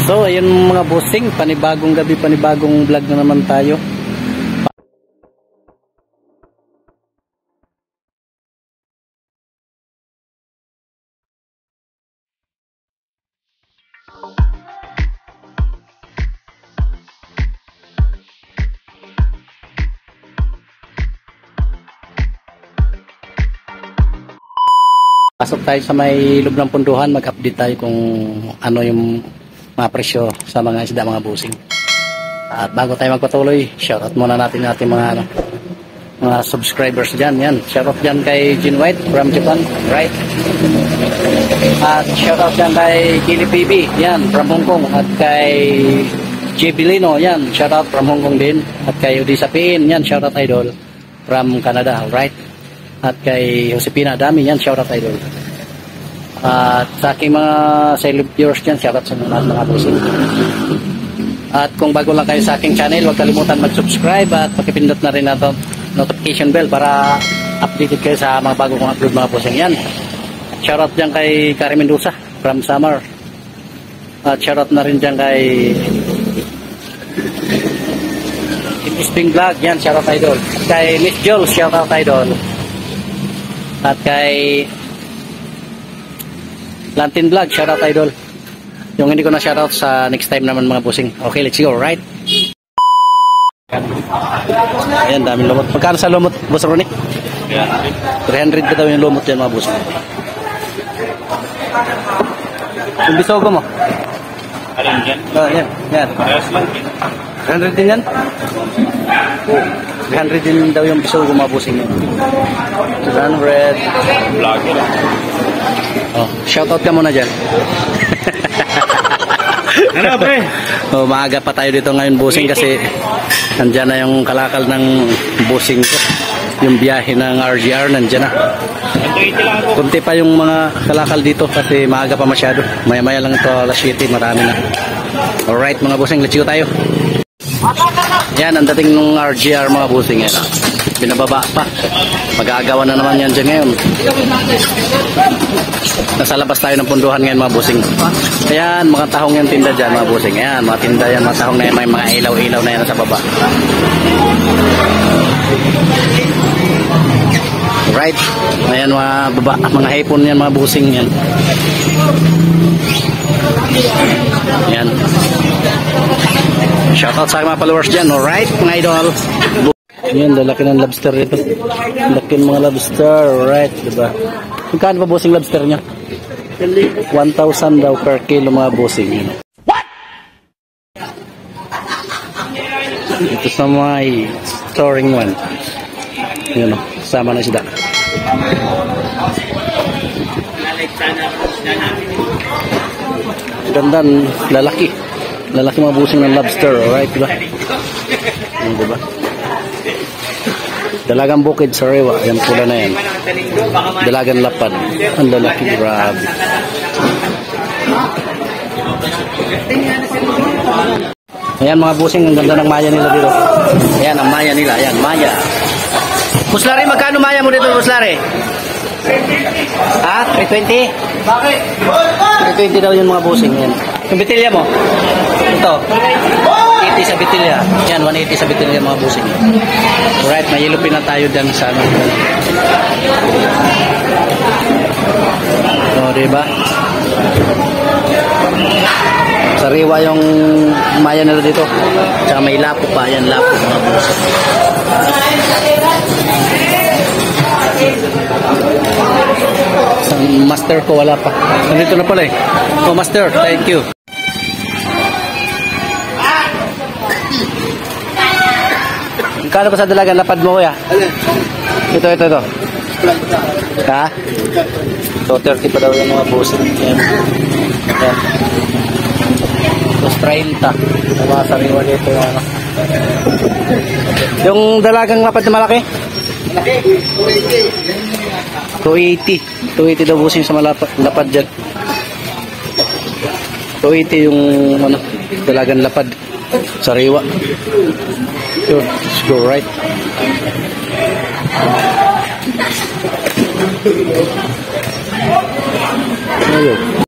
So ayun mga bossing, panibagong gabi, panibagong vlog na naman tayo. Pasok tayo sa may loob ng punduhan, mag-update tayo kung ano yung mga presyo sa mga isda, mga bossing. At bago tayo magpatuloy, shoutout muna natin mga subscribers dyan. Yan, shoutout dyan kay Jean White from Japan, right? At shoutout dyan kay Kili PB, yan, from Hong Kong. At kay JB Lino, yan, shoutout from Hong Kong din. At kay Odisa Piin, yan, shoutout idol from Canada, right? At kay Josepina Dami, yan, shoutout idol. At sa aking mga celeb viewers dyan, shoutout sa mga bossing. At kung bago lang kayo sa aking channel, huwag kalimutan mag-subscribe at pakipindot na rin nato notification bell para updated kayo sa mga bago kong upload, mga bossing. Yan, shoutout dyan kay Kari Mendoza from Samar. At shoutout na rin dyan kay Spring Vlog, yan, shoutout idol. At kay Miss Jules, shoutout idol. At kay Lantin Vlog, shoutout idol. Yung hindi ko na shoutout sa next time naman, mga bossing. Okay, let's go, right? Ayan, daming lumot. Magkano sa lumot, Boss Ronnie? 300 pa daw yung lumot yan, mga bossing. Yung bisogo mo? Alam yan? Yan, yan. 300 din yan? 300 din daw yung bisogo, mga bossing. 300. Vlogger. Oh, shoutout ka muna dyan. Ano pre? Oh, maaga pa tayo dito ngayon, bossing, kasi nandyan na yung kalakal ng bossing ko. Yung biyahe ng RGR nandyan na. Kunti pa yung mga kalakal dito kasi maaga pa masyado. Maya-maya lang ito, alas 7, marami na. Alright mga bossing, let's go tayo. Yan, ang dating ng RGR, mga bossing. Yan, binababa pa. Mag-aagawan na naman yan dyan ngayon. Nasa labas tayo ng punduhan ngayon, mga bossing. Ayan, mga tahong yung tinda dyan, mga bossing. Ayan, mga tinda yan, mga tahong na yan. May mga ilaw-ilaw na yan sa baba. Right. Ayan, mga baba, mga hipon yan, mga bossing yan. Ayan. Shoutout sa mga followers dyan, alright, mga idol. Ayan, lalaki ng lobster dito. Laki ng mga lobster, alright, diba? Magkano ba bossing lobster nyo? 1,000 daw per kilo, mga bossing. What? Ito sa may storing one. Yun o, sama na isda. Gandang lalaki. Lalaki, mga bossing ng lobster, alright, diba? Yan, diba? Dalagang bukid sa rewa, yan pula na yan. Dalagang lapad. Ang lalaki, grabe. Ayan mga bossing, ang ganda ng maya nila dito. Ayan, ang maya nila, ayan, maya. Buslari, magkano maya mo dito, Buslari? Ha? 320? Bakit? 320 daw yun, mga bossing. Yan. Yung bitilya mo? Ito. 180 sa bitilya. Yan, 180 sa bitilya, mga bossing. Alright, may yellow pin na tayo dyan sa ano. O, diba? Sariwa yung maya nila dito. Tsaka may lapo pa. Yan, lapo, mga bossing. Master ko wala pa. Nandito na pala eh. Oh, master, thank you. Kano ba sa dalagang lapad mo, kuya? Ito. Ha? So 30 pa daw yung mga bossing. Yan. Yan. Tapos 30. Yung mga sariwa dito. Ano. Yung dalagang lapad na malaki? 280. 280 daw bossing sa lapad dyan. 280 yung ano, dalagang lapad. Sariwa. Sure, let's go right. Ayun.